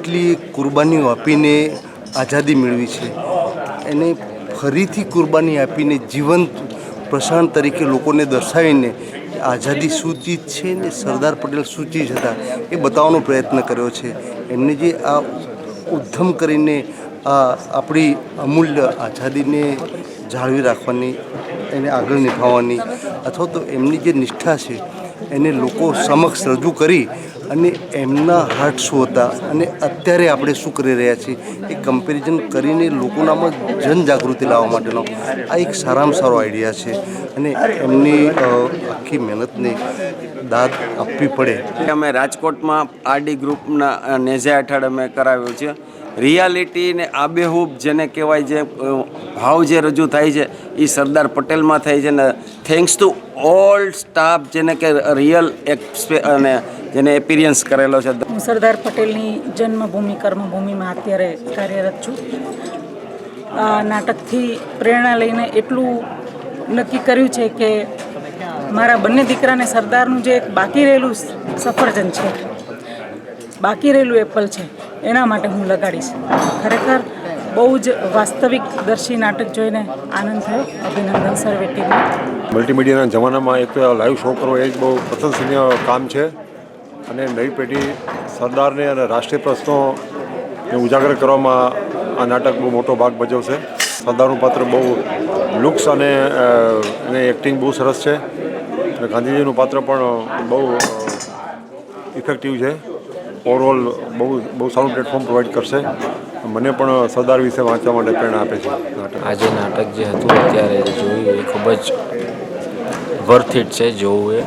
એટલી કુરબાનીઓ આપીને આઝાદી મેળવી છે એને ફરીથી કુરબાની આપીને જીવંત પ્રશાંત તરીકે લોકોને દર્શાવીને આઝાદી શું ચીજ છે ને સરદાર પટેલ શું ચીજ હતા એ બતાવવાનો પ્રયત્ન કર્યો છે. એમને જે આ ઉદ્ધમ કરીને આપણી અમૂલ્ય આઝાદીને જાળવી રાખવાની, એને આગળ નિભાવવાની, અથવા તો એમની જે નિષ્ઠા છે એને લોકો સમક્ષ રજૂ કરી અને એમના હાર્ટ શું હતા અને અત્યારે આપણે શું કરી રહ્યા છીએ એ કમ્પેરિઝન કરીને લોકોનામાં જનજાગૃતિ લાવવા માટેનો આ એક સારામાં સારો આઈડિયા છે અને એમની આખી મહેનતને દાદ આપવી પડે. અમે રાજકોટમાં આરડી ગ્રુપના નેઝા હેઠળ અમે કરાવ્યું છે. રિયાલિટી ને આબેહૂબ જેને કહેવાય, જે ભાવ જે રજૂ થાય છે એ સરદાર પટેલમાં થાય છે ને થેન્ક્સ ટુ ઓલ સ્ટાફ જેને કે રિયલ અને જેને એપિરિયન્સ કરેલો છે. હું સરદાર પટેલની જન્મભૂમિ કર્મભૂમિમાં અત્યારે કાર્યરત છું. આ નાટકથી પ્રેરણા લઈને એટલું નક્કી કર્યું છે કે મારા બંને દીકરાને સરદારનું જે એક બાકી રહેલું સફરજન છે, બાકી રહેલું એપલ છે, એના માટે હું લગાડીશ. ખરેખર બહુ જ વાસ્તવિક દર્શી નાટક જોઈને આનંદ થયો. અભિનંદન સર્વે ટીમને. મલ્ટીમીડિયાના જમાનામાં એક લાઈવ શો કરવો એ જ બહુ પ્રશંસનીય કામ છે અને નવી પેઢી સરદારને અને રાષ્ટ્રીય પ્રશ્નોને ઉજાગર કરવામાં આ નાટક બહુ મોટો ભાગ ભજવશે. સરદારનું પાત્ર બહુ લુક્સ અને એને એક્ટિંગ બહુ સરસ છે અને ગાંધીજીનું પાત્ર પણ બહુ ઇફેક્ટિવ છે. ઓવરઓલ બહુ સારું પ્લેટફોર્મ પ્રોવાઈડ કરશે. મને પણ સરદાર વિશે વાંચવા માટે પ્રેરણા આપે છે. આજે નાટક જે હતું અત્યારે જોયું એ ખૂબ જ વર્થ ઇટ છે જોવું. એ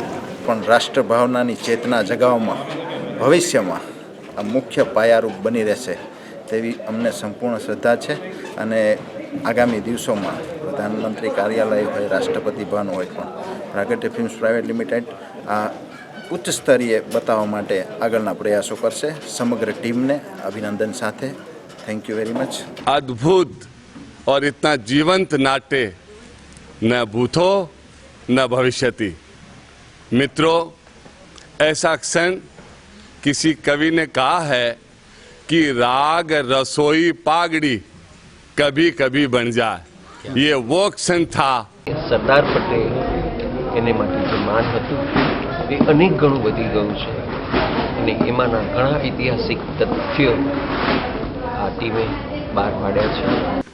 પણ રાષ્ટ્રભાવનાની ચેતના જગાવવામાં ભવિષ્યમાં આ મુખ્ય પાયારૂપ બની રહેશે તેવી અમને સંપૂર્ણ શ્રદ્ધા છે અને આગામી દિવસોમાં પ્રધાનમંત્રી કાર્યાલય હોય, રાષ્ટ્રપતિ ભવન હોય, પણ પ્રાગટ્ય ફિલ્મ્સ પ્રાઇવેટ લિમિટેડ આ ઉચ્ચ સ્તરીય બતાવવા માટે આગળના પ્રયાસો કરશે. સમગ્ર ટીમને અભિનંદન સાથે थैंक यू वेरी मच. अद्भुत और इतना जीवंत नाट्य न भूतो न भविष्यति. मित्रों, ऐसा क्षण किसी कवि ने कहा है कि राग रसोई पागड़ी कभी कभी बन जाए. ये वो क्षण था. સરદાર પટેલ એને માટે જે માન હતું એ અનેક ગણું વધી ગયું છે અને એમાંના ઘણા ઐતિહાસિક તથ્યો આ ટીમે બહાર પાડ્યા છે.